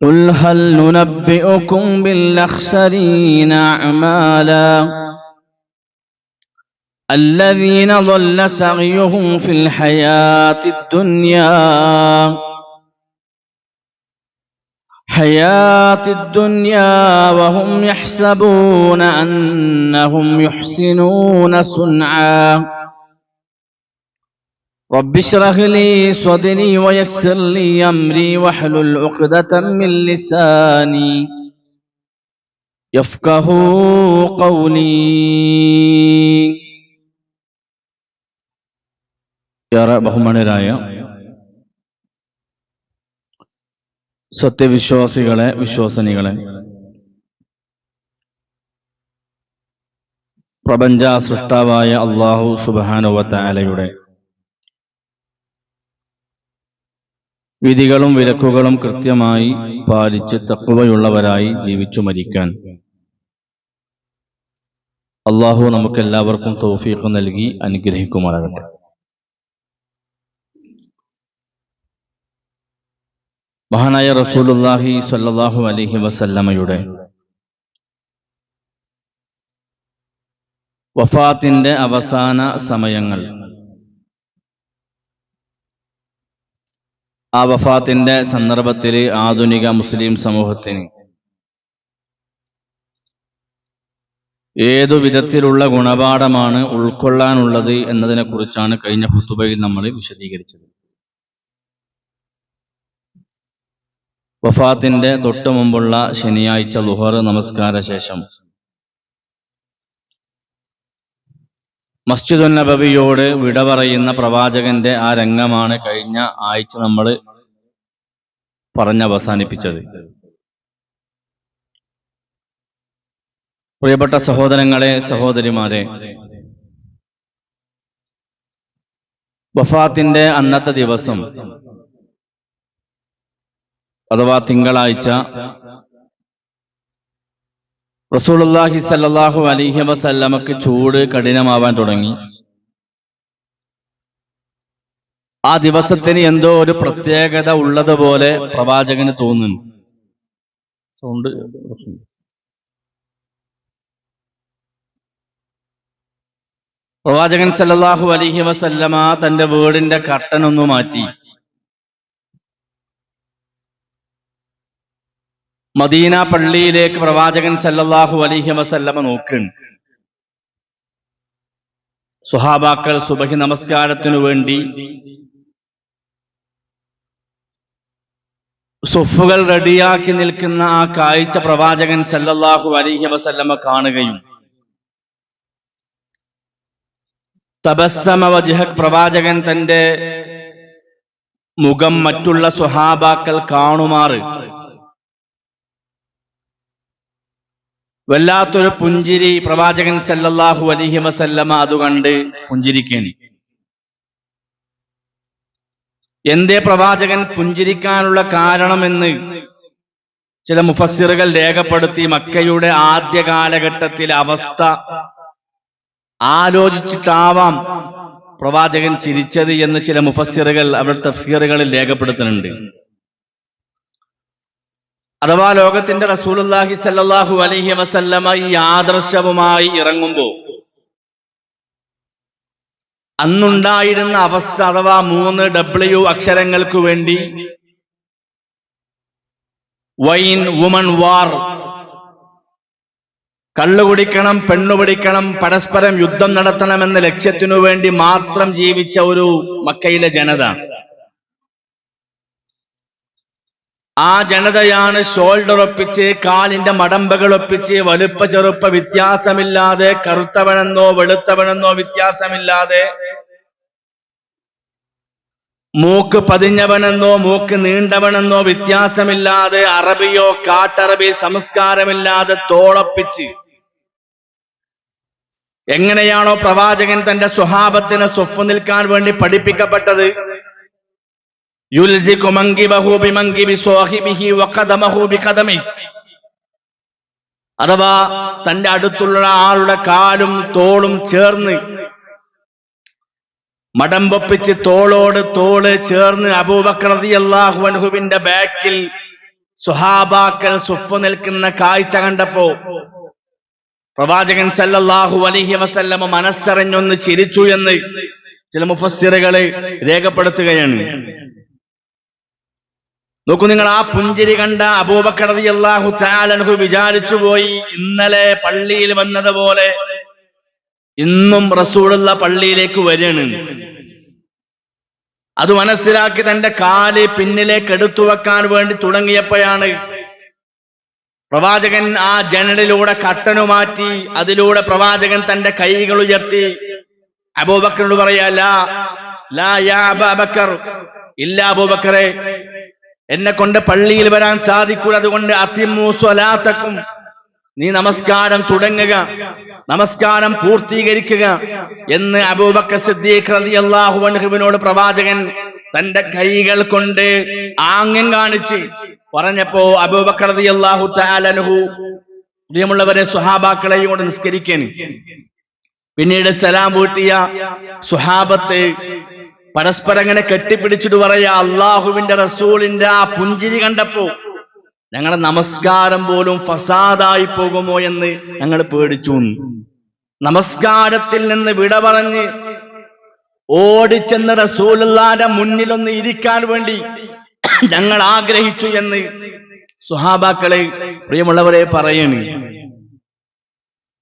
قل هل ننبئكم بالأخسرين أعمالا الذين ضل سعيهم في الحياة الدنيا وهم يحسبون أنهم يحسنون صنعا رب اشرح لي صدري ويسر لي أمري واحلل عقدة من لساني يفقهوا قولي. ബഹുമാനരായ സത്യവിശ്വാസികളെ, വിശ്വസനികളെ, പ്രപഞ്ച സൃഷ്ടാവായ അല്ലാഹു സുബ്ഹാനഹു വ തആലയുടെ വിധികളും വിലക്കുകളും കൃത്യമായി പാലിച്ച് തഖ്വയുള്ളവരായി ജീവിച്ചു മരിക്കാൻ അല്ലാഹു നമുക്കെല്ലാവർക്കും തൗഫീഖ് നൽകി അനുഗ്രഹിക്കുമാറാകട്ടെ. മഹാനായ റസൂലുള്ളാഹി സ്വല്ലല്ലാഹു അലൈഹി വസല്ലമയുടെ വഫാത്തിന്റെ അവസാന സമയങ്ങൾ, ആ വഫാത്തിന്റെ സന്ദർഭത്തിൽ ആധുനിക മുസ്ലിം സമൂഹത്തിന് ഏതു വിധത്തിലുള്ള ഗുണപാഠമാണ് ഉൾക്കൊള്ളാനുള്ളത് എന്നതിനെക്കുറിച്ചാണ് കഴിഞ്ഞ ഖുതുബയിൽ നമ്മൾ വിശദീകരിച്ചത്. വഫാത്തിന്റെ തൊട്ടു മുമ്പുള്ള ശനിയാഴ്ച ളുഹർ നമസ്കാര ശേഷം മസ്ജിദുൻ നബവിയോട് വിട പറയുന്ന പ്രവാചകന്റെ ആ രംഗമാണ് കഴിഞ്ഞ ആഴ്ച നമ്മൾ പറഞ്ഞവസാനിപ്പിച്ചത്. പ്രിയപ്പെട്ട സഹോദരങ്ങളെ, സഹോദരിമാരെ, വഫാത്തിന്റെ അന്നത്തെ ദിവസം അഥവാ തിങ്കളാഴ്ച റസൂലുള്ളാഹി സ്വല്ലല്ലാഹു അലൈഹി വസല്ലമക്ക് ചൂട് കഠിനമാവാൻ തുടങ്ങി. ആ ദിവസത്തിന് എന്തോ ഒരു പ്രത്യേകത ഉള്ളതുപോലെ പ്രവാചകന് തോന്നുന്നു. പ്രവാചകൻ സ്വല്ലല്ലാഹു അലൈഹി വസല്ലമ തന്റെ വീടിന്റെ കർട്ടൻ ഒന്ന് മാറ്റി മദീന പള്ളിയിലേക്ക് പ്രവാചകൻ സല്ലല്ലാഹു അലൈഹി വസല്ലമ നോക്കുന്നു. സ്വഹാബാക്കൾ സുബഹി നമസ്കാരത്തിനു വേണ്ടി സുഫുകൾ റെഡിയാക്കി നിൽക്കുന്ന ആ കാഴ്ച പ്രവാചകൻ സല്ലല്ലാഹു അലൈഹി വസല്ലമ കാണുകയും തബസ്സമ വജ്ഹക്, പ്രവാചകൻ തന്റെ മുഖം മറ്റുള്ള സ്വഹാബാക്കൾ കാണുമാറ് വല്ലാത്തൊരു പുഞ്ചിരി പ്രവാചകൻ സല്ലല്ലാഹു അലൈഹി വസല്ലമ അതുകണ്ട് പുഞ്ചിരിക്കേണ്ടി. എന്തേ പ്രവാചകൻ പുഞ്ചിരിക്കാനുള്ള കാരണമെന്ന് ചില മുഫസ്സിറുകൾ രേഖപ്പെടുത്തി. മക്കയുടെ ആദ്യ കാലഘട്ടത്തിലെ അവസ്ഥ ആലോചിച്ചിട്ടാവാം പ്രവാചകൻ ചിരിച്ചത് എന്ന് ചില മുഫസ്സിറുകൾ അവരുടെ തഫ്സീറുകളിൽ രേഖപ്പെടുത്തുന്നുണ്ട്. അഥവാ ലോകത്തിന്റെ റസൂലുള്ളാഹി സ്വല്ലല്ലാഹു അലൈഹി വസല്ലമ ഈ ആദർശവുമായി ഇറങ്ങുമ്പോൾ അന്നുണ്ടായിരുന്ന അവസ്ഥ, അഥവാ 3W അക്ഷരങ്ങൾക്ക് വേണ്ടി വൈൻ, വുമൺ, വാർ, കള്ളുകുടിക്കണം, പെണ്ണുപിടിക്കണം, പരസ്പരം യുദ്ധം നടത്തണമെന്ന ലക്ഷ്യത്തിനു വേണ്ടി മാത്രം ജീവിച്ച ഒരു മക്കയിലെ ജനത. ആ ജനതയാണ് ഷോൾഡർ ഒപ്പിച്ച്, കാലിന്റെ മടമ്പകൾ ഒപ്പിച്ച്, വലുപ്പ ചെറുപ്പ വ്യത്യാസമില്ലാതെ, കറുത്തവനെന്നോ വെളുത്തവനെന്നോ വ്യത്യാസമില്ലാതെ, മൂക്ക് പതിഞ്ഞവനെന്നോ മൂക്ക് നീണ്ടവനെന്നോ വ്യത്യാസമില്ലാതെ, അറബിയോ കാട്ടറബി സംസ്കാരമില്ലാതെ തോളൊപ്പിച്ച് എങ്ങനെയാണോ പ്രവാചകൻ തന്റെ സ്വഹാബത്തിന് സ്വഫ് നിൽക്കാൻ വേണ്ടി പഠിപ്പിക്കപ്പെട്ടത്, യുൽസിഖു മൻകിബഹു ബിമൻകിബി സ്വഹിബിഹി വഖദമഹു ബിഖദമിഹി, അഥവാ തന്റെ അടുത്തുള്ള ആളുടെ കാലും തോളും ചേർന്ന് മടമ്പൊപ്പിച്ച് തോളോട് തോള് ചേർന്ന് അബൂബക്കർ റളിയല്ലാഹു അൻഹുവിന്റെ ബാക്കിൽ സ്വഹാബാക്കൾ സുഫ് നിൽക്കുന്ന കാഴ്ച കണ്ടപ്പോ പ്രവാചകൻ സല്ലല്ലാഹു അലൈഹി വസല്ലമ മനസ്സറിഞ്ഞൊന്ന് ചിരിച്ചു എന്ന് ചില മുഫസ്സിറുകള് രേഖപ്പെടുത്തുകയാണ്. നോക്കൂ നിങ്ങൾ, ആ പുഞ്ചിരി കണ്ട അബൂബക്കർ റളിയല്ലാഹു തആല അൻഹു വിചാരിച്ചു പോയി, ഇന്നലെ പള്ളിയിൽ വന്നതുപോലെ ഇന്നും റസൂലുള്ള പള്ളിയിലേക്ക് വരികയാണ്. അത് മനസ്സിലാക്കി തന്റെ കാല് പിന്നിലേക്ക് എടുത്തു വെക്കാൻ വേണ്ടി തുടങ്ങിയപ്പോഴാണ് പ്രവാചകൻ ആ ജനലിലൂടെ കട്ടനു മാറ്റി അതിലൂടെ പ്രവാചകൻ തന്റെ കൈകൾ ഉയർത്തി അബൂബക്കറിനോട് പറയാ, ലാ യാ അബൂബക്കർ, ഇല്ല അബൂബക്കറെ, എന്നെ കൊണ്ട് പള്ളിയിൽ വരാൻ സാധിക്കൂല, അതുകൊണ്ട് അതിമ്മു സ്വലാത്തക്കും, നീ നമസ്കാരം തുടങ്ങുക, നമസ്കാരം പൂർത്തീകരിക്കുക എന്ന് അബൂബക്കർ സിദ്ദീഖ് റളിയല്ലാഹു അൻഹുവിനോട് പ്രവാചകൻ തന്റെ കൈകൾ കൊണ്ട് ആംഗ്യം കാണിച്ച് പറഞ്ഞപ്പോ അബൂബക്കർ റളിയല്ലാഹു തആല അൻഹു പ്രിയമുള്ളവരെ സ്വഹാബാക്കളെയും കൊണ്ട് നിസ്കരിക്കാൻ, പിന്നീട് സലാം വീട്ടിയ സ്വഹാബത്ത് പരസ്പരം അങ്ങനെ കെട്ടിപ്പിടിച്ചിട്ട് പറയാ, അള്ളാഹുവിന്റെ റസൂലിന്റെ ആ പുഞ്ചിരി കണ്ടപ്പോ ഞങ്ങളുടെ നമസ്കാരം പോലും ഫസാദായി പോകുമോ എന്ന് ഞങ്ങൾ പേടിച്ചു. നമസ്കാരത്തിൽ നിന്ന് വിട പറഞ്ഞ് ഓടിച്ചെന്ന് റസൂലുള്ളാഹിന്റെ മുന്നിലൊന്ന് ഇരിക്കാൻ വേണ്ടി ഞങ്ങൾ ആഗ്രഹിച്ചു എന്ന് സ്വഹാബാക്കളെ പ്രിയമുള്ളവരെ പറയണേ.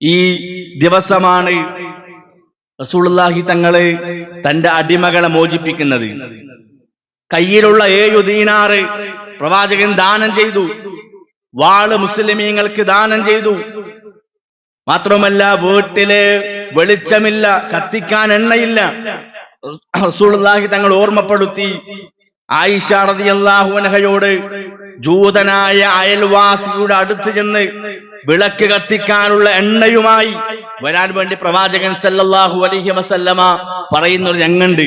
ഈ ദിവസമാണ് റസൂലുള്ളാഹി തങ്ങള് തന്റെ അടിമകളെ മോചിപ്പിക്കുന്നത്. കയ്യിലുള്ള 7 ദീനാറ് പ്രവാചകൻ ദാനം ചെയ്തു, വാള് മുസ്ലിമീങ്ങൾക്ക് ദാനം ചെയ്തു. മാത്രമല്ല വീട്ടില് വെളിച്ചമില്ല, കത്തിക്കാൻ എണ്ണയില്ല. റസൂലുള്ളാഹി തങ്ങൾ ഓർമ്മപ്പെടുത്തി, ആയിഷ റളിയല്ലാഹു അൻഹയോട് ജൂതനായ അയൽവാസിയുടെ അടുത്ത് ചെന്ന് വിളക്ക് കത്തിക്കാനുള്ള എണ്ണയുമായി വരാൻ വേണ്ടി പ്രവാചകൻ സല്ലല്ലാഹു അലൈഹി വസല്ലമ പറയുന്ന ഒരു രംഗുണ്ട്.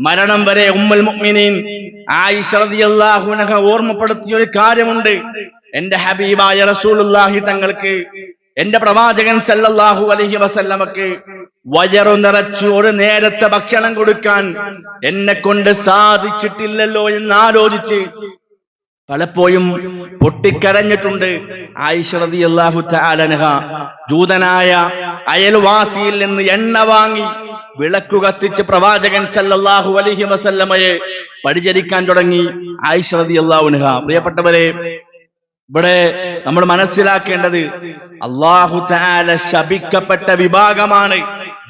മരണം വരെ ഉമ്മുൽ മുഅ്മിനീൻ ആയിഷ റളിയല്ലാഹു അൻഹ ഓർമ്മപ്പെടുത്തിയ ഒരു കാര്യമുണ്ട്. എന്റെ ഹബീബായ റസൂലുള്ളാഹി തങ്ങൾക്ക്, എന്റെ പ്രവാചകൻ സല്ലല്ലാഹു അലൈഹി വസല്ലമക്ക് വയറു നിറച്ചു ഒരു നേരത്തെ ഭക്ഷണം കൊടുക്കാൻ എന്നെ കൊണ്ട് സാധിച്ചിട്ടില്ലല്ലോ എന്ന് ആലോചിച്ച് പലപ്പോഴും പൊട്ടിക്കരഞ്ഞിട്ടുണ്ട് ആയിഷ റളിയല്ലാഹു തആല അൻഹ. ജൂതനായ അയൽവാസിയിൽ നിന്ന് എണ്ണ വാങ്ങി വിളക്കു കത്തിച്ച് പ്രവാചകൻ സല്ലല്ലാഹു അലൈഹി വസല്ലമയെ പരിചരിക്കാൻ തുടങ്ങി ആയിഷ റളിയല്ലാഹു അൻഹ. പ്രിയപ്പെട്ടവരെ, ഇവിടെ നമ്മൾ മനസ്സിലാക്കേണ്ടത് അല്ലാഹു തആല ശപിക്കപ്പെട്ട വിഭാഗമാണ്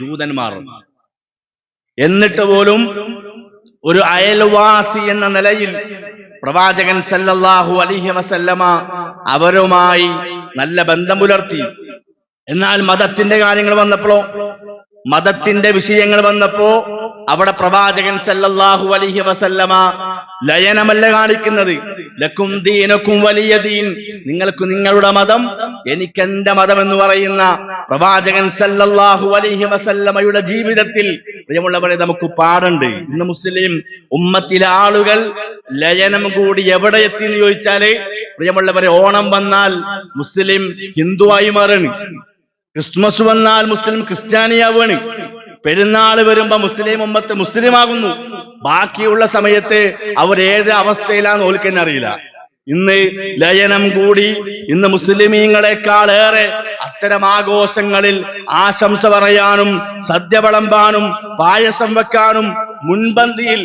ജൂതന്മാർ. എന്നിട്ട് പോലും ഒരു അയൽവാസി എന്ന നിലയിൽ പ്രവാചകൻ സല്ലല്ലാഹു അലൈഹി വസല്ലമ അവരുമായി നല്ല ബന്ധം പുലർത്തി. എന്നാൽ മതത്തിന്റെ കാര്യങ്ങൾ വന്നപ്പോഴോ, മതത്തിന്റെ വിഷയങ്ങൾ വന്നപ്പോ അവിടെ പ്രവാചകൻ സല്ലല്ലാഹു അലൈഹി വസല്ലമ ലയനമല്ല കാണിക്കുന്നത്. ലക്കും ദീനക്കും വലിയ ദീൻ, നിങ്ങൾക്ക് നിങ്ങളുടെ മതം, എനിക്ക് എന്റെ മതം എന്ന് പറയുന്ന പ്രവാചകൻ സല്ലല്ലാഹു അലൈഹി വസല്ലമയുടെ ജീവിതത്തിൽ പ്രിയമുള്ളവരെ നമുക്ക് പാടുണ്ട്. ഇന്ന് മുസ്ലിം ഉമ്മത്തിലെ ആളുകൾ ലയനം കൂടി എവിടെ എത്തി എന്ന് ചോദിച്ചാല്, പ്രിയമുള്ളവരെ, ഓണം വന്നാൽ മുസ്ലിം ഹിന്ദുവായി മാറാണ്, ക്രിസ്മസ് വന്നാൽ മുസ്ലിം ക്രിസ്ത്യാനിയാവാണ്, പെരുന്നാൾ വരുമ്പോ മുസ്ലിം ഉമ്മത്ത് മുസ്ലിമാകുന്നു. ബാക്കിയുള്ള സമയത്ത് അവർ ഏത് അവസ്ഥയിലാന്ന് ഓൽക്കെന്നെ അറിയില്ല. ഇന്ന് ലയനം കൂടി ഇന്ന് മുസ്ലിമീങ്ങളെക്കാളേറെ അത്തരം ആഘോഷങ്ങളിൽ ആശംസ പറയാനും സദ്യ വിളമ്പാനും പായസം വെക്കാനും മുൻപന്തിയിൽ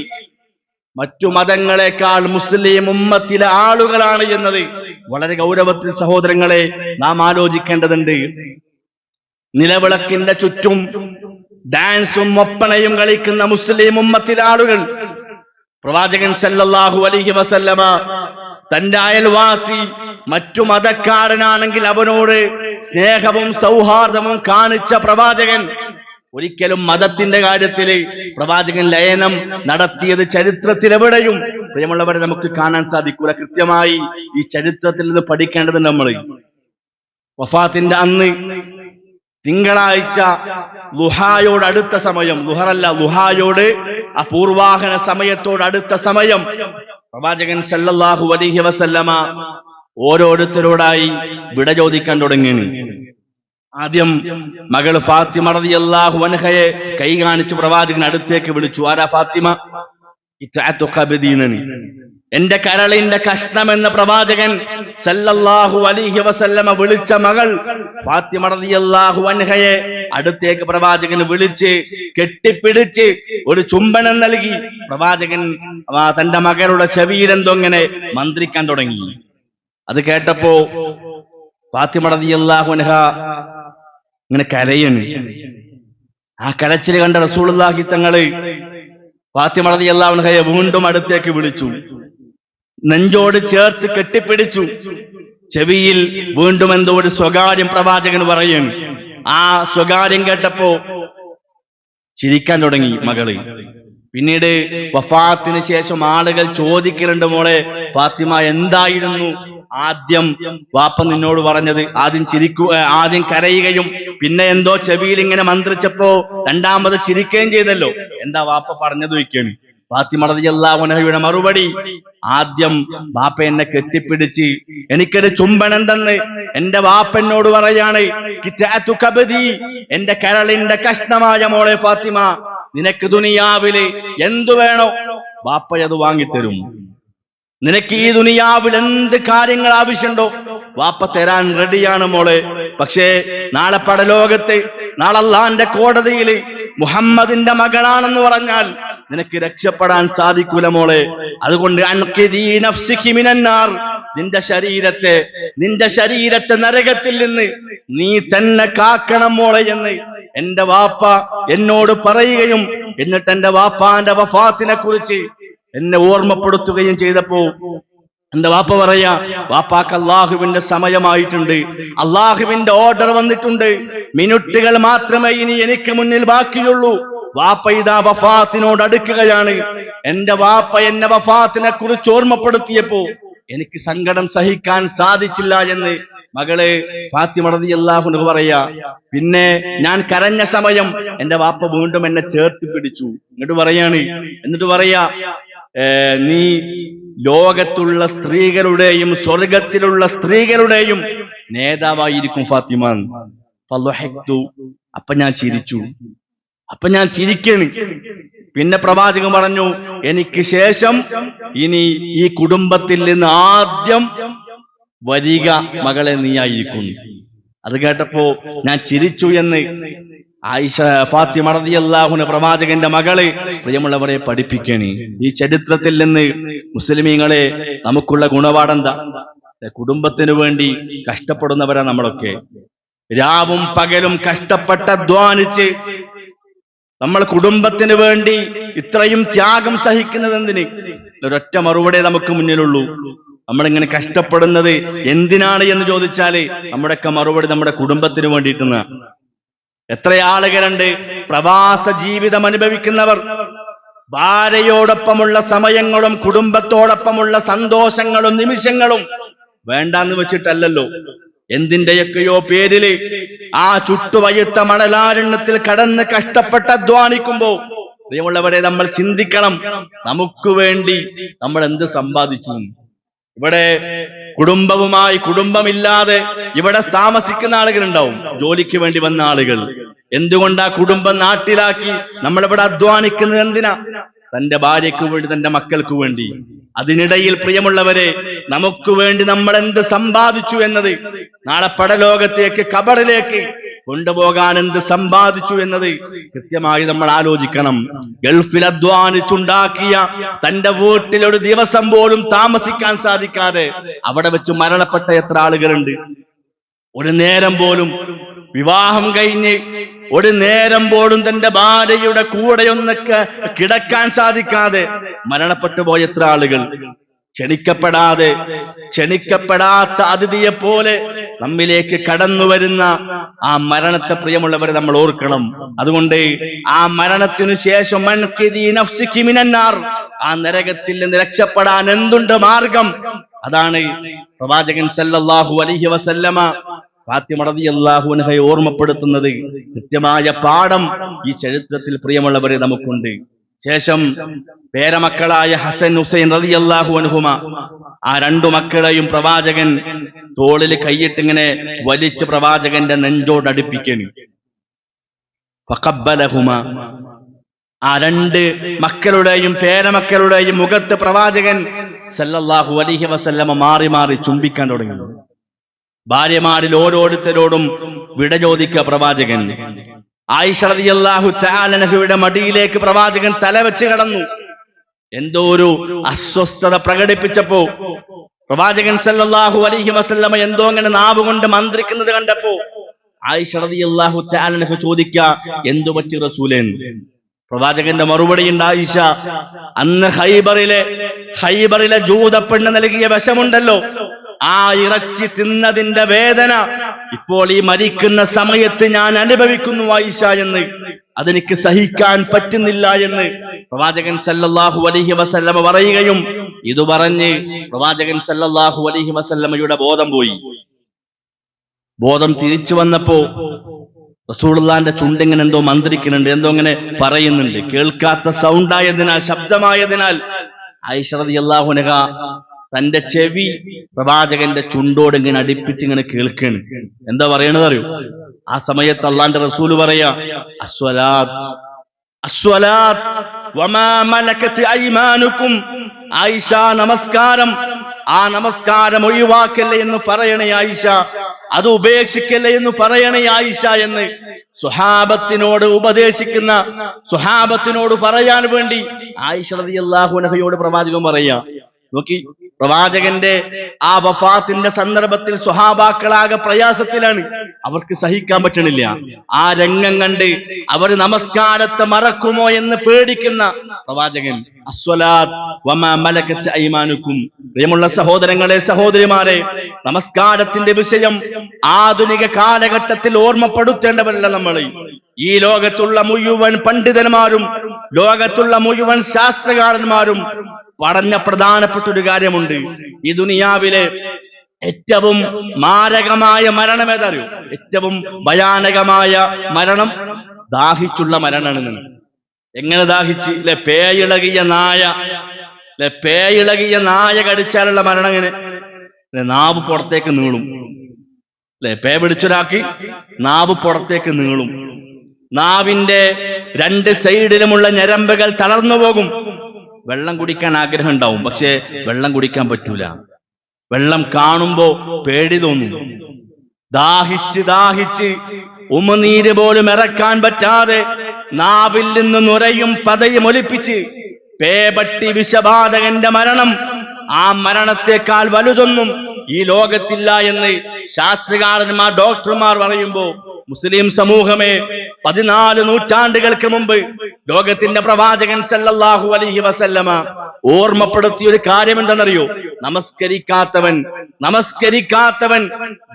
മറ്റു മതങ്ങളെക്കാൾ മുസ്ലിം ഉമ്മത്തിലെ ആളുകളാണ് എന്നത് വളരെ ഗൗരവത്തിൽ സഹോദരങ്ങളെ നാം ആലോചിക്കേണ്ടതുണ്ട്. നിലവിളക്കിന്റെ ചുറ്റും ഡാൻസും ഒപ്പനയും കളിക്കുന്ന മുസ്ലിം ഉമ്മത്തിലെ ആളുകൾ, പ്രവാചകൻ സല്ലല്ലാഹു അലൈഹി വസല്ലമ തന്റെ അയൽവാസി മറ്റു മതക്കാരനാണെങ്കിൽ അവനോട് സ്നേഹവും സൗഹാർദ്ദവും കാണിച്ച പ്രവാചകൻ ഒരിക്കലും മതത്തിന്റെ കാര്യത്തില് പ്രവാചകൻ ലയനം നടത്തിയത് ചരിത്രത്തിലെവിടെയും പ്രിയമുള്ളവരെ നമുക്ക് കാണാൻ സാധിക്കൂല. കൃത്യമായി ഈ ചരിത്രത്തിൽ നിന്ന് പഠിക്കേണ്ടതുണ്ട്. നമ്മൾ വഫാത്തിന്റെ അന്ന് തിങ്കളാഴ്ച ലുഹായോട് അടുത്ത സമയം, ലുഹറല്ല ലുഹായോട് അപൂർവാഹന സമയത്തോട് അടുത്ത സമയം പ്രവാചകൻ സല്ലല്ലാഹു അലൈഹി വസല്ലമ ഓരോരുത്തരോടായി വിട ചോദിക്കാൻ തുടങ്ങി. ആദ്യം മകൾ ഫാത്തിമ റളിയല്ലാഹു അൻഹയെ കൈ കാണിച്ചു പ്രവാചകൻ അടുത്തേക്ക് വിളിച്ചു. ആരാ ഫാത്തിമ? എന്റെ കരളിന്റെ കഷ്ണമെന്ന പ്രവാചകൻ സല്ലല്ലാഹു അലൈഹി വസല്ലമ വിളിച്ച മകൾ ഫാത്തിമ റളിയല്ലാഹു അൻഹയെ അടുത്തേക്ക് പ്രവാചകൻ വിളിച്ച് കെട്ടിപ്പിടിച്ച് ഒരു ചുംബനം നൽകി. പ്രവാചകൻ തന്റെ മകളുടെ ചെവിയിലെന്തോങ്ങനെ മന്ത്രിക്കാൻ തുടങ്ങി. അത് കേട്ടപ്പോ ഫാത്തിമ റളിയല്ലാഹു അൻഹ ഇങ്ങനെ കരയാണ്. ആ കരച്ചിൽ കണ്ട റസൂലുള്ളാഹി തങ്ങള് ഫാത്തിമ റളിയല്ലാഹു അൻഹയെ വീണ്ടും അടുത്തേക്ക് വിളിച്ചു, നെഞ്ചോട് ചേർത്ത് കെട്ടിപ്പിടിച്ചു. ചെവിയിൽ വീണ്ടും എന്തോ ഒരു സ്വകാര്യം പ്രവാചകൻ പറയാണ്. ആ സ്വകാര്യം കേട്ടപ്പോ ചിരിക്കാൻ തുടങ്ങി മകള്. പിന്നീട് വഫാത്തിന് ശേഷം ആളുകൾ ചോദിക്കലുണ്ട്, മോളെ ഫാത്തിമ എന്തായിരുന്നു ആദ്യം വാപ്പ നിന്നോട് പറഞ്ഞത്? ആദ്യം കരയുകയും പിന്നെ എന്തോ ചെവിയിൽ ഇങ്ങനെ മന്ത്രിച്ചപ്പോ രണ്ടാമത് ചിരിക്കുകയും ചെയ്തല്ലോ, എന്താ വാപ്പ പറഞ്ഞത് ചോദിക്കാണ്. ഫാത്തിമ റളിയല്ലാഹു അൻഹയുടെ മറുപടി, ആദ്യം വാപ്പ എന്നെ കെട്ടിപ്പിടിച്ച് എനിക്കൊരു ചുംബനം തന്ന് എന്റെ വാപ്പനോട് പറയാണ്, കിതാതു കബദി, എന്റെ കരളിന്റെ കഷ്ണമായ മോളെ ഫാത്തിമ, നിനക്ക് ദുനിയാവില് എന്തു വേണോ വാപ്പയത് വാങ്ങിത്തരും. നിനക്ക് ഈ ദുനിയാവിൽ എന്ത് കാര്യങ്ങൾ ആവശ്യമുണ്ടോ വാപ്പ തരാൻ റെഡിയാണ് മോളെ. പക്ഷേ നാളെ പരലോകത്ത്, നാളെ അല്ലാഹുവിന്റെ കോടതിയിൽ മുഹമ്മദിന്റെ മകളാണെന്ന് പറഞ്ഞാൽ നിനക്ക് രക്ഷപ്പെടാൻ സാധിക്കൂല മോളെ. അതുകൊണ്ട് അൻഖിദീ നഫ്സികി മിനന്നാർ, നിന്റെ ശരീരത്തെ നരകത്തിൽ നിന്ന് നീ തന്നെ കാക്കണം മോളെ എന്ന് എന്റെ വാപ്പ എന്നോട് പറയുകയും എന്നിട്ട് എന്റെ വാപ്പാന്റെ വഫാത്തിനെ കുറിച്ച് എന്നെ ഓർമ്മപ്പെടുത്തുകയും ചെയ്തപ്പോ എന്റെ വാപ്പ പറയാ, വാപ്പാക്ക് അള്ളാഹുവിന്റെ സമയമായിട്ടുണ്ട്, അള്ളാഹുവിന്റെ ഓർഡർ വന്നിട്ടുണ്ട്, മിനിറ്റുകൾ മാത്രമേ ഇനി എനിക്ക് മുന്നിൽ ബാക്കിയുള്ളൂ. വാപ്പ ഇതാ വഫാത്തിനോട് അടുക്കുകയാണ്. എന്റെ വാപ്പ എന്നെ വഫാത്തിനെ കുറിച്ച് ഓർമ്മപ്പെടുത്തിയപ്പോ എനിക്ക് സങ്കടം സഹിക്കാൻ സാധിച്ചില്ല എന്ന് മകള് ഫാത്തിമ റളിയല്ലാഹു അൻഹ പറയാ. പിന്നെ ഞാൻ കരഞ്ഞ സമയം എന്റെ വാപ്പ വീണ്ടും എന്നെ ചേർത്ത് പിടിച്ചു. എന്നിട്ട് പറയാ, നീ ലോകത്തുള്ള സ്ത്രീകളുടെയും സ്വർഗത്തിലുള്ള സ്ത്രീകളുടെയും നേതാവായിരിക്കും ഫാത്തിമ. അപ്പൊ ഞാൻ ചിരിക്കാണ്. പിന്നെ പ്രവാചകൻ പറഞ്ഞു, എനിക്ക് ശേഷം ഇനി ഈ കുടുംബത്തിൽ നിന്ന് ആദ്യം വരിക മകളെ നീയായിരിക്കും. അത് കേട്ടപ്പോ ഞാൻ ചിരിച്ചു എന്ന് ആയിഷ ഫാത്തിമ റളിയല്ലാഹു അൻഹ പ്രവാചകന്റെ മകള് പ്രിയമുള്ളവരെ പഠിപ്പിക്കണേ. ഈ ചരിത്രത്തിൽ നിന്ന് മുസ്ലിമീങ്ങളെ നമുക്കുള്ള ഗുണപാഠെന്താ? കുടുംബത്തിനു വേണ്ടി കഷ്ടപ്പെടുന്നവരാ നമ്മളൊക്കെ. രാവും പകലും കഷ്ടപ്പെട്ട് അധ്വാനിച്ച് നമ്മൾ കുടുംബത്തിന് വേണ്ടി ഇത്രയും ത്യാഗം സഹിക്കുന്നത് എന്തിന്? ഒരൊറ്റ മറുപടി നമുക്ക് മുന്നിലുള്ളൂ. നമ്മളിങ്ങനെ കഷ്ടപ്പെടുന്നത് എന്തിനാണ് എന്ന് ചോദിച്ചാല് നമ്മുടെയൊക്കെ മറുപടി നമ്മുടെ കുടുംബത്തിന് വേണ്ടിയിട്ടെന്ന. എത്ര ആളുകളുണ്ട് പ്രവാസ ജീവിതം അനുഭവിക്കുന്നവർ, ഭാര്യയോടൊപ്പമുള്ള സമയങ്ങളും കുടുംബത്തോടൊപ്പമുള്ള സന്തോഷങ്ങളും നിമിഷങ്ങളും വേണ്ടാന്ന് വെച്ചിട്ടല്ലല്ലോ, എന്തിന്റെയൊക്കെയോ പേരില് ആ ചുട്ടുവയ്ത്ത മണലാരണ്യത്തിൽ കടന്ന് കഷ്ടപ്പെട്ട് അധ്വാനിക്കുമ്പോ പ്രിയമുള്ളവരെ നമ്മൾ ചിന്തിക്കണം, നമുക്ക് വേണ്ടി നമ്മൾ എന്ത് സമ്പാദിച്ചു? ഇവിടെ കുടുംബമില്ലാതെ ഇവിടെ താമസിക്കുന്ന ആളുകളുണ്ടാവും, ജോലിക്ക് വേണ്ടി വന്ന ആളുകൾ. എന്തുകൊണ്ടാ കുടുംബം നാട്ടിലാക്കി നമ്മളിവിടെ അധ്വാനിക്കുന്നത്? എന്തിനാ? തന്റെ ഭാര്യയ്ക്ക് വേണ്ടി, തന്റെ മക്കൾക്ക് വേണ്ടി. അതിനിടയിൽ പ്രിയമുള്ളവരെ നമുക്ക് വേണ്ടി നമ്മൾ എന്ത് സമ്പാദിച്ചു എന്നത്, നാളെ പരലോകത്തേക്ക് ഖബറിലേക്ക് കൊണ്ടുപോകാൻ എന്ത് സമ്പാദിച്ചു എന്നത് കൃത്യമായി നമ്മൾ ആലോചിക്കണം. ഗൾഫിൽ അധ്വാനിച്ചുണ്ടാക്കിയ തന്റെ വീട്ടിൽ ഒരു ദിവസം പോലും താമസിക്കാൻ സാധിക്കാതെ അവിടെ വെച്ച് മരണപ്പെട്ട എത്ര ആളുകളുണ്ട്? ഒരു നേരം പോലും വിവാഹം കഴിഞ്ഞ് ഒരു നേരം പോലും തന്റെ ഭാര്യയുടെ കൂടെയൊന്നൊക്കെ കിടക്കാൻ സാധിക്കാതെ മരണപ്പെട്ടു പോയ എത്ര ആളുകൾ? ക്ഷണിക്കപ്പെടാത്ത അതിഥിയെ പോലെ നമ്മിലേക്ക് കടന്നു വരുന്ന ആ മരണത്തെ പ്രിയമുള്ളവരെ നമ്മൾ ഓർക്കണം. അതുകൊണ്ട് ആ മരണത്തിനു ശേഷം ആ നരകത്തിൽ നിന്ന് രക്ഷപ്പെടാൻ എന്തുണ്ട് മാർഗം? അതാണ് പ്രവാചകൻ സല്ലല്ലാഹു അലൈഹി വസല്ലമ ഫാത്തിമ റളിയല്ലാഹു അൻഹയെ ഓർമ്മപ്പെടുത്തുന്നത്. കൃത്യമായ പാഠം ഈ ചരിത്രത്തിൽ പ്രിയമുള്ളവരെ നമുക്കുണ്ട്. ശേഷം പേരമക്കളായ ഹസൻ ഹുസൈൻ റളിയല്ലാഹു അൻഹുമ, ആ രണ്ടു മക്കളെയും പ്രവാചകൻ തോളിൽ കൈയിട്ടിങ്ങനെ വലിച്ച് പ്രവാചകന്റെ നെഞ്ചോടടുപ്പിക്കുന്നു. ഫഖബ്ബലഹുമ, ആ രണ്ട് മക്കളുടെയും പേരമക്കളുടെയും മുഖത്ത് പ്രവാചകൻ സല്ലല്ലാഹു അലൈഹി വസല്ലമ മാറി മാറി ചുംബിക്കാൻ തുടങ്ങി. ഭാര്യമാരിൽ ഓരോരുത്തരോടും വിട ചോദിക്കുക പ്രവാചകൻ. ആയിഷ റളിയല്ലാഹു തആല അൻഹയുടെ മടിയിലേക്ക് പ്രവാചകൻ തലവെച്ച് കിടന്നു. എന്തോ ഒരു അസ്വസ്ഥത പ്രകടിപ്പിച്ചപ്പോ പ്രവാചകൻ സല്ലല്ലാഹു അലൈഹി വസല്ലമ എന്തോ അങ്ങനെ നാവ് കൊണ്ട് മന്ത്രിക്കുന്നത് കണ്ടപ്പോ ആയിഷ റളിയല്ലാഹു തആല അൻഹ ചോദിക്കുക, എന്തു പറ്റി റസൂലേ? പ്രവാചകന്റെ മറുപടി ഉണ്ട്, ആയിഷ, അന്ന് ഹൈബറിലെ ജൂത പെണ്ണ് നൽകിയ വിഷമുണ്ടല്ലോ, ആ ഇറച്ചി തിന്നതിന്റെ വേദന ഇപ്പോൾ ഈ മരിക്കുന്ന സമയത്ത് ഞാൻ അനുഭവിക്കുന്നു ആയിഷ എന്ന്, അതെനിക്ക് സഹിക്കാൻ പറ്റുന്നില്ല എന്ന് പ്രവാചകൻ സല്ലല്ലാഹു അലൈഹി വസല്ലമ പറയുകയും ഇത് പറഞ്ഞ് പ്രവാചകൻ സല്ലല്ലാഹു അലൈഹി വസല്ലമയുടെ ബോധം പോയി. ബോധം തിരിച്ചു വന്നപ്പോ റസൂലുള്ളാഹിന്റെ ചുണ്ടിങ്ങനെ എന്തോ മന്ത്രിക്കുന്നുണ്ട്, എന്തോ ഇങ്ങനെ പറയുന്നുണ്ട്. കേൾക്കാത്ത സൗണ്ടായതിനാൽ, ശബ്ദമായതിനാൽ ആയിഷ റളിയല്ലാഹു അൻഹ തന്റെ ചെവി പ്രവാചകന്റെ ചുണ്ടോട് ഇങ്ങനെ അടുപ്പിച്ച് ഇങ്ങനെ കേൾക്കാണ്. എന്താ പറയണത് അറിയോ? ആ സമയത്ത് അള്ളാന്റെ റസൂല് പറയാ, അസ്വലാത്ത് അസ്വലാത്ത് വമാ മലകത് ഐമാനുക്കും. ആയിഷ, നമസ്കാരം, ആ നമസ്കാരം ഒഴിവാക്കല്ലേ എന്ന് പറയണേ ആയിഷ, അത് ഉപേക്ഷിക്കല്ലേ എന്ന് പറയണേ ആയിഷ എന്ന് സ്വഹാബത്തിനോട് ഉപദേശിക്കുന്ന, സ്വഹാബത്തിനോട് പറയാൻ വേണ്ടി ആയിഷ റളിയല്ലാഹു അൻഹയോട് പ്രവാചകൻ പറയാ. നോക്കി, പ്രവാചകന്റെ ആ വഫാത്തിന്റെ സന്ദർഭത്തിൽ സ്വഹാബാക്കളാകെ പ്രയാസത്തിലാണ്, അവർക്ക് സഹിക്കാൻ പറ്റണില്ല. ആ രംഗം കണ്ട് അവർ നമസ്കാരത്തെ മറക്കുമോ എന്ന് പേടിക്കുന്ന പ്രവാചകൻ അസ്വലാത്ത് വമാ മലകത് ഐമാനുക്കും. പ്രിയമുള്ള സഹോദരങ്ങളെ, സഹോദരിമാരെ, നമസ്കാരത്തിന്റെ വിഷയം ആധുനിക കാലഘട്ടത്തിൽ ഓർമ്മപ്പെടുത്തേണ്ടവരല്ല നമ്മൾ. ഈ ലോകത്തുള്ള മുഴുവൻ പണ്ഡിതന്മാരും ലോകത്തുള്ള മുഴുവൻ ശാസ്ത്രകാരന്മാരും പറഞ്ഞ പ്രധാനപ്പെട്ട ഒരു കാര്യമുണ്ട്. ഈ ദുനിയാവിലെ ഏറ്റവും മാരകമായ മരണം ഏതറിയോ? ഏറ്റവും ഭയാനകമായ മരണം ദാഹിച്ചുള്ള മരണമാണ്. എങ്ങനെ ദാഹിച്ച്? പേയിളകിയ നായ കടിച്ചാലുള്ള മരണം എങ്ങനെ? നാവ് പുറത്തേക്ക് നീളും. പേ പിടിച്ചൊരാക്കി നാവ് പുറത്തേക്ക് നീളും. നാവിന്റെ രണ്ട് സൈഡിലുമുള്ള ഞരമ്പുകൾ തളർന്നു പോകും. വെള്ളം കുടിക്കാൻ ആഗ്രഹം ഉണ്ടാവും, പക്ഷെ വെള്ളം കുടിക്കാൻ പറ്റൂല. വെള്ളം കാണുമ്പോ പേടി തോന്നും. ദാഹിച്ച് ഉമനീര് പോലും ഇറക്കാൻ പറ്റാതെ നാവിൽ നിന്ന് നുരയും പതയും ഒലിപ്പിച്ച് പേപട്ടി വിഷബാധകന്റെ മരണം, ആ മരണത്തെക്കാൾ വലുതൊന്നും ഈ ലോകത്തില്ല എന്ന് ശാസ്ത്രകാരന്മാർ, ഡോക്ടർമാർ പറയുമ്പോ മുസ്ലിം സമൂഹമേ, 14 നൂറ്റാണ്ടുകൾക്ക് മുമ്പ് ലോകത്തിന്റെ പ്രവാചകൻ സല്ലല്ലാഹു അലൈഹി വസല്ലമ ഓർമ്മപ്പെടുത്തിയ ഒരു കാര്യം എന്തെന്നറിയോ? നമസ്കരിക്കാത്തവൻ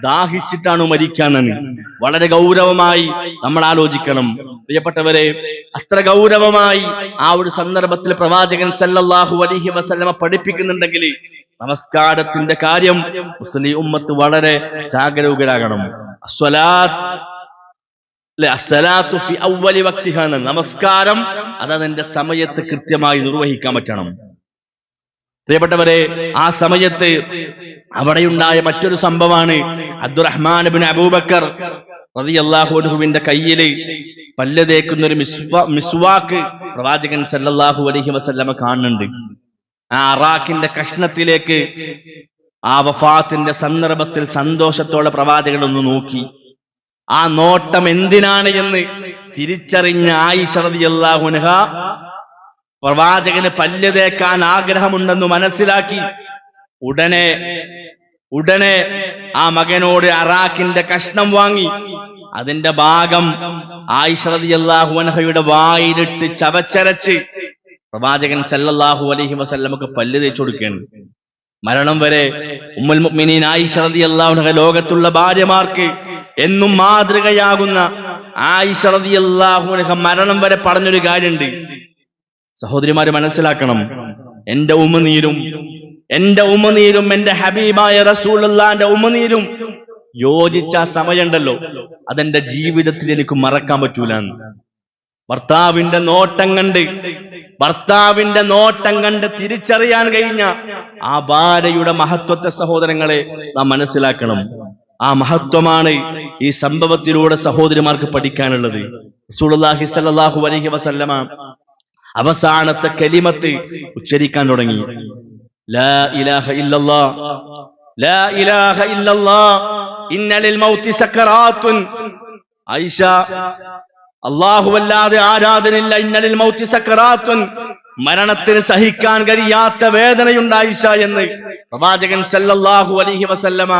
ദാഹിച്ചിട്ടാണ് മരിക്കാനെന്ന്. വളരെ ഗൗരവമായി നമ്മൾ ആലോചിക്കണം പ്രിയപ്പെട്ടവരെ. അത്ര ഗൗരവമായി ആ ഒരു സന്ദർഭത്തിൽ പ്രവാചകൻ സല്ലല്ലാഹു അലൈഹി വസല്ലമ പഠിപ്പിക്കുന്നുണ്ടെങ്കിൽ നമസ്കാരത്തിന്റെ കാര്യം മുസ്ലിം ഉമ്മത്ത് വളരെ ജാഗരൂകരാകണം. അസ്സലാത്തു ഫി അവ്വലി വക്തിഹാ, നമസ്കാരം അതതിന്റെ സമയത്ത് കൃത്യമായി നിർവഹിക്കാൻ പറ്റണം. പ്രിയപ്പെട്ടവരെ, ആ സമയത്ത് അവിടെയുണ്ടായ മറ്റൊരു സംഭവമാണ് അബ്ദുറഹ്മാൻ ഇബ്നു അബൂബക്കർ റളിയല്ലാഹു അൻഹുവിന്റെ കയ്യില് പല്ല് തേക്കുന്ന ഒരു മിസ്വാക്ക് പ്രവാചകൻ സല്ലല്ലാഹു അലൈഹി വസല്ലമ കാണുന്നുണ്ട്. ആ അറാഖിന്റെ കഷ്ണത്തിലേക്ക് ആ വഫാത്തിന്റെ സന്ദർഭത്തിൽ സന്തോഷത്തോടെ പ്രവാചകൻ ഒന്ന് നോക്കി. ആ നോട്ടം എന്തിനാണ് എന്ന് തിരിച്ചറിഞ്ഞ ആയിഷ റളിയല്ലാഹു അൻഹ പ്രവാചകന് പല്ല് തേക്കാൻ ആഗ്രഹമുണ്ടെന്ന് മനസ്സിലാക്കി ഉടനെ ആ മകനോട് അറാഖിന്റെ കഷ്ണം വാങ്ങി അതിന്റെ ഭാഗം ആയിഷ റളിയല്ലാഹു അൻഹയുടെ വായിലിട്ട് ചവച്ചരച്ച് പ്രവാചകൻ സല്ലല്ലാഹു അലൈഹി വസല്ലമക്ക് പല്ല് തേച്ചു കൊടുക്കുകയാണ്. മരണം വരെ ഉമ്മുൽ മുഅ്മിനീൻ ആയിഷ റളിയല്ലാഹു അൻഹ ലോകത്തുള്ള ഭാര്യമാർക്ക് എന്നും മാതൃകയാകുന്ന ആയിഷ റളിയല്ലാഹു അൻഹ മരണം വരെ പറഞ്ഞൊരു കാര്യമുണ്ട്. സഹോദരിമാര് മനസ്സിലാക്കണം, എന്റെ ഉമ്മനീരും എന്റെ ഹബീബായ റസൂലുള്ളാഹിന്റെ ഉമ്മനീരും യോജിച്ച സമയമുണ്ടല്ലോ, അതെന്റെ ജീവിതത്തിൽ എനിക്ക് മറക്കാൻ പറ്റൂല. ഭർത്താവിന്റെ നോട്ടം കണ്ട് തിരിച്ചറിയാൻ കഴിഞ്ഞ ആ ഭാര്യയുടെ മഹത്വത്തെ സഹോദരങ്ങളെ നാം മനസ്സിലാക്കണം. ആ മഹത്വമാണ് ഈ സംഭവത്തിലൂടെ സഹോദരിമാർക്ക് പഠിക്കാനുള്ളത്. റസൂലുള്ളാഹി സ്വല്ലല്ലാഹു അലൈഹി വസല്ലമ അവസാനത്തെ കലിമത്ത് ഉച്ചരിക്കാൻ തുടങ്ങി. ലാ ഇലാഹ ഇല്ലല്ലാഹ് ലാ ഇലാഹ ഇല്ലല്ലാഹ് ഇന്ന ലിൽ മൗതി സക്കറാത്തുൻ. ആയിഷ, അല്ലാഹുവല്ലാതെ ആരാധനയില്ല, ഇന്ന ലിൽ മൗതി സക്കറാത്തുൻ, മരണത്തിന് സഹിക്കാൻ കഴിയാത്ത വേദനയുണ്ട് ആയിഷ എന്ന് പ്രവാചകൻ സല്ലല്ലാഹു അലൈഹി വസല്ലമ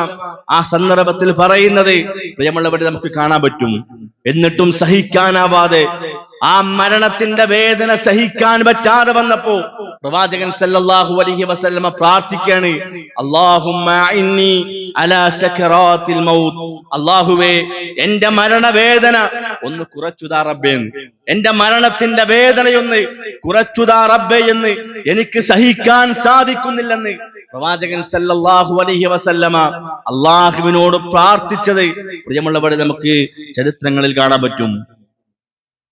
ആ സന്ദർഭത്തിൽ പറയുന്നത് പ്രിയമുള്ളവരെ നമുക്ക് കാണാൻ പറ്റും. എന്നിട്ടും സഹിക്കാനാവാതെ ആ മരണത്തിന്റെ വേദന സഹിക്കാൻ പറ്റാതെ വന്നപ്പോ പ്രവാചകൻ സല്ലല്ലാഹു അലൈഹി വസല്ലമ പ്രാർത്ഥിക്കാണ്, അല്ലാഹുമ്മ ഇന്നി അലാ സക്കറാത്തിൽ മൗത്ത്, അല്ലാഹുവേ എന്റെ മരണവേദന ഒന്ന് കുറച്ചുതാ റബ്ബേ, എന്റെ മരണത്തിന്റെ വേദനയൊന്ന് കുറച്ചുതാ റബ്ബേ എന്ന് എനിക്ക് സഹിക്കാൻ സാധിക്കുന്നില്ലെന്ന് പ്രവാചകൻ സല്ലല്ലാഹു അലൈഹി വസല്ലമ അല്ലാഹുവിനോട് പ്രാർത്ഥിച്ചത് പ്രിയമുള്ളവരെ നമുക്ക് ചരിത്രങ്ങളിൽ കാണാൻ പറ്റും.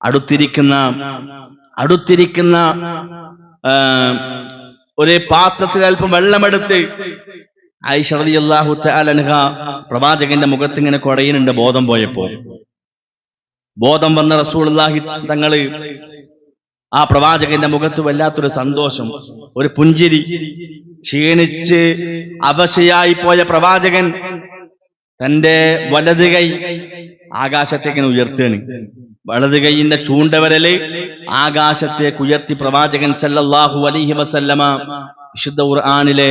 അടുത്തിരിക്കുന്ന ഒരു പാത്രത്തിൽ അല്പം വെള്ളമെടുത്ത് ആയിഷ റളിയല്ലാഹു തആല അൻഹ പ്രവാചകന്റെ മുഖത്ത് ഇങ്ങനെ കുടയുന്നുണ്ട്. ബോധം പോയപ്പോ, ബോധം വന്ന റസൂലുള്ളാഹി തങ്ങള് ആ പ്രവാചകന്റെ മുഖത്ത് വല്ലാത്തൊരു സന്തോഷം, ഒരു പുഞ്ചിരി. ക്ഷീണിച്ച് അവശയായി പോയ പ്രവാചകൻ തന്റെ വലത് കൈ ആകാശത്തേക്ക് ഉയർത്തുകയാണ്. വലത് കൈയിന്റെ ചൂണ്ടവരല് ആകാശത്തേക്ക് ഉയർത്തി പ്രവാചകൻ സല്ലല്ലാഹു അലൈഹി വസല്ലമ വിശുദ്ധ ഖുർആനിലെ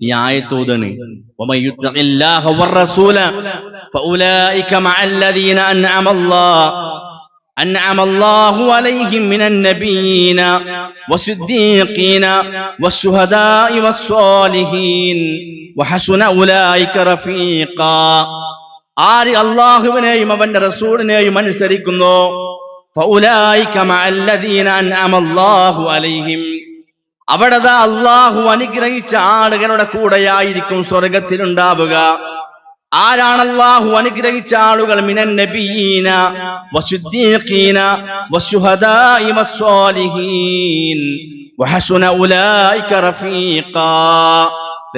ഈ ആയത്ത് ഓതുകയാണ്. വമൻ യുത്തിഇല്ലാഹ വറസൂല ഫഉലൈക മഅല്ലദീന أنعم الله عليهم من النبيين والصديقين والشهداء والصالحين وحسن أولئك رفيقا. ആര് അല്ലാഹുവിനെയും അവന്റെ റസൂലിനെയും അനുസരിക്കുന്നു, ഫഉലൈക മഅല്ലദീന അൻഅമ അല്ലാഹു അലൈഹിം, അവിടെ അല്ലാഹു അനുഗ്രഹിച്ച ആളുകളുടെ കൂടെയായിരിക്കും സ്വർഗ്ഗത്തിലുണ്ടാവുക. ആരാണ് അല്ലാഹു അനുഗ്രഹിച്ച ആളുകൾ? മിനൻ നബിയീന വസ്സുദ്ദീഖീന വസ്സുഹദാഇ വസ്സാലിഹീൻ വഹസുന ഉലൈക റഫീഖാ.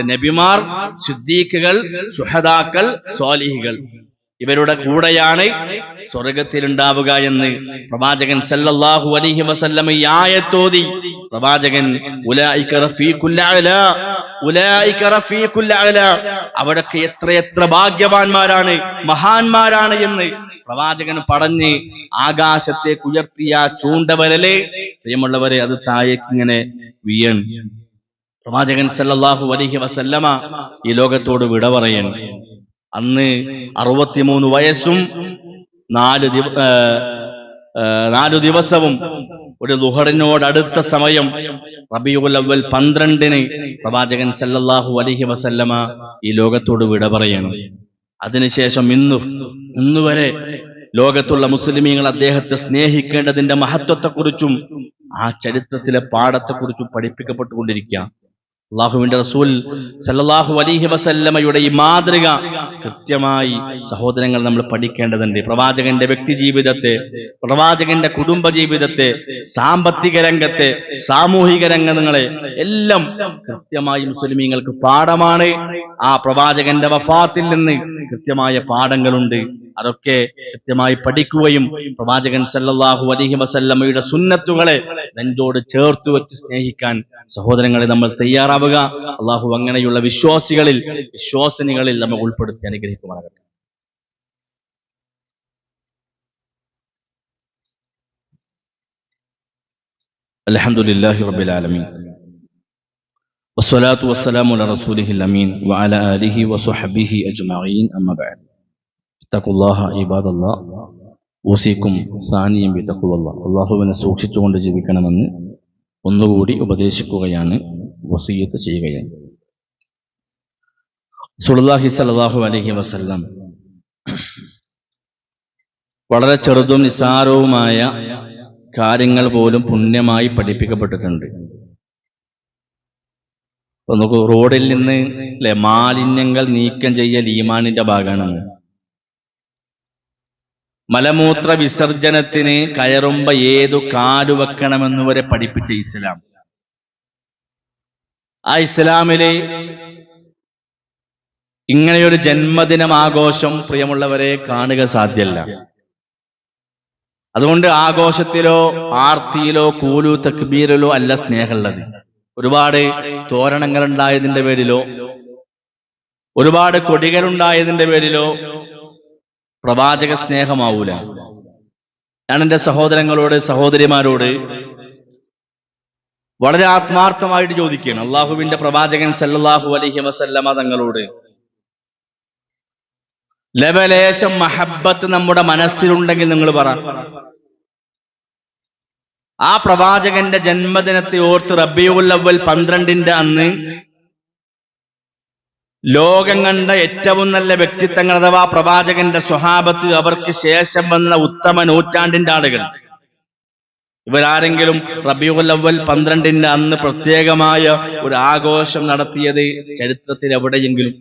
നബിമാർ, സിദ്ദീഖുകൾ, ശുഹദാക്കൾ, സ്വാലിഹികൾ, ഇവരുടെ കൂടെയാണ് സ്വർഗ്ഗത്തിലുണ്ടാവുക എന്ന് പ്രവാചകൻ സല്ലല്ലാഹു അലൈഹി വസല്ലം ഈ ആയത്തോതി പ്രവാചകൻ ഉലൈക റഫീഖുൽ അഅ്ലാ, ഉലൈക റഫീഖുൽ അഅ്ലാ, അവിടൊക്കെ എത്രയെത്ര ഭാഗ്യവാന്മാരാണ്, മഹാന്മാരാണ് എന്ന് പ്രവാചകൻ പറഞ്ഞ് ആകാശത്തേക്ക് ഉയർത്തിയ ചൂണ്ടവരലെ പ്രിയമുള്ളവരെ അത് താഴേക്ക് ഇങ്ങനെ വീഴൻ. പ്രവാചകൻ സല്ലല്ലാഹു അലൈഹി വസല്ലമ ഈ ലോകത്തോട് വിട പറയൻ. അന്ന് 63 വയസ്സും 4 ദിവസവും ഒരു ളുഹറിനോട് അടുത്ത സമയം റബീഉൽ അവ്വൽ 12-ന് പ്രവാചകൻ സല്ലല്ലാഹു അലൈഹി വസല്ലമ ഈ ലോകത്തോട് വിട പറയണം. അതിനുശേഷം ഇന്നുവരെ ലോകത്തുള്ള മുസ്ലിമീങ്ങൾ അദ്ദേഹത്തെ സ്നേഹിക്കേണ്ടതിന്റെ മഹത്വത്തെക്കുറിച്ചും ആ ചരിത്രത്തിലെ പാഠത്തെക്കുറിച്ചും പഠിപ്പിക്കപ്പെട്ടുകൊണ്ടിരിക്കുക. അല്ലാഹുവിന്റെ റസൂൽ സല്ലല്ലാഹു അലൈഹി വസല്ലമയുടെ ഈ മാതൃക കൃത്യമായി സഹോദരങ്ങൾ നമ്മൾ പഠിക്കേണ്ടതുണ്ട്. പ്രവാചകന്റെ വ്യക്തി ജീവിതത്തെ, പ്രവാചകന്റെ കുടുംബ ജീവിതത്തെ, സാമ്പത്തിക രംഗത്തെ, സാമൂഹിക രംഗങ്ങളെ എല്ലാം കൃത്യമായി മുസ്ലിമീങ്ങൾക്ക് പാഠമാണ്. ആ പ്രവാചകന്റെ വഫാത്തിൽ നിന്ന് കൃത്യമായ പാഠങ്ങളുണ്ട്. അതൊക്കെ കൃത്യമായി പഠിക്കുകയും പ്രവാചകൻ സല്ലല്ലാഹു അലൈഹി വസല്ലമയുടെ സുന്നത്തുകളെ നെഞ്ചോട് ചേർത്ത് വെച്ച് സ്നേഹിക്കാൻ സഹോദരങ്ങളെ നമ്മൾ തയ്യാറാവുക. അള്ളാഹു അങ്ങനെയുള്ള വിശ്വാസിനികളിൽ നമ്മെ ഉൾപ്പെടുത്തി അനുഗ്രഹിക്കുമാറാകട്ടെ. അൽഹംദുലില്ലാഹി റബ്ബിൽ ആലമീൻ വസ്സലാത്തു വസ്സലാമു അലാ റസൂലിഹിൽ അമീൻ വഅലാ ആലിഹി വസ്വഹ്ബിഹി അജ്മഈൻ അമ്മാ ബഅദ്. തഖ്വല്ലാഹ ഇബാദല്ലാഹ് ഊസിക്കും സാനിയം ബിതഖ്വല്ലാഹ്. അല്ലാഹുവിനെ സൂക്ഷിച്ചുകൊണ്ട് ജീവിക്കണമെന്ന് ഒന്നുകൂടി ഉപദേശിക്കുകയാണ്, വസിയ്യത്ത് ചെയ്യുകയാണ്. റസൂലുള്ളാഹി സ്വല്ലല്ലാഹു അലൈഹി വസല്ലം വളരെ ചെറുതും നിസാരവുമായ കാര്യങ്ങൾ പോലും പുണ്യമായി പഠിപ്പിക്കപ്പെട്ടിട്ടുണ്ട്. നമുക്ക് റോഡിൽ നിന്ന് മാലിന്യങ്ങൾ നീക്കം ചെയ്യൽ ഈമാനിന്റെ ഭാഗമാണെന്ന്, മലമൂത്ര വിസർജനത്തിന് കയറുമ്പോ ഏതു കാലു വെക്കണമെന്ന് വരെ പഠിപ്പിച്ച ഇസ്ലാം. ആ ഇസ്ലാമിലെ ഇങ്ങനെയൊരു ജന്മദിനം ആഘോഷം പ്രിയമുള്ളവരെ കാണുക സാധ്യല്ല. അതുകൊണ്ട് ആഘോഷത്തിലോ ആർത്തിയിലോ കൂലു തക്ബീറിലോ അല്ല സ്നേഹമുള്ളത്. ഒരുപാട് തോരണങ്ങൾ ഉണ്ടായതിന്റെ പേരിലോ ഒരുപാട് കൊടികളുണ്ടായതിന്റെ പേരിലോ പ്രവാചക സ്നേഹമാവൂല. ഞാൻ എൻ്റെ സഹോദരങ്ങളോട് സഹോദരിമാരോട് വളരെ ആത്മാർത്ഥമായിട്ട് ചോദിക്കുകയാണ്, അള്ളാഹുവിന്റെ പ്രവാചകൻ സല്ലല്ലാഹു അലൈഹി വസല്ലമ തങ്ങളോട് ലവലേശം മഹബ്ബത്ത് നമ്മുടെ മനസ്സിലുണ്ടെങ്കിൽ നിങ്ങൾ പറ. ആ പ്രവാചകന്റെ ജന്മദിനത്തെ ഓർത്ത് റബീഉൽ അവ്വൽ 12 അന്ന് ലോകം കണ്ട ഏറ്റവും നല്ല വ്യക്തിത്വങ്ങൾ അഥവാ പ്രവാചകന്റെ സ്വഹാബത്ത്, അവർക്ക് ശേഷം വന്ന ഉത്തമ നൂറ്റാണ്ടിന്റെ ആളുകൾ, ഇവരാരെങ്കിലും റബീഉൽ അവ്വൽ 12 അന്ന് പ്രത്യേകമായ ഒരു ആഘോഷം നടത്തിയത് ചരിത്രത്തിൽ എവിടെയെങ്കിലും?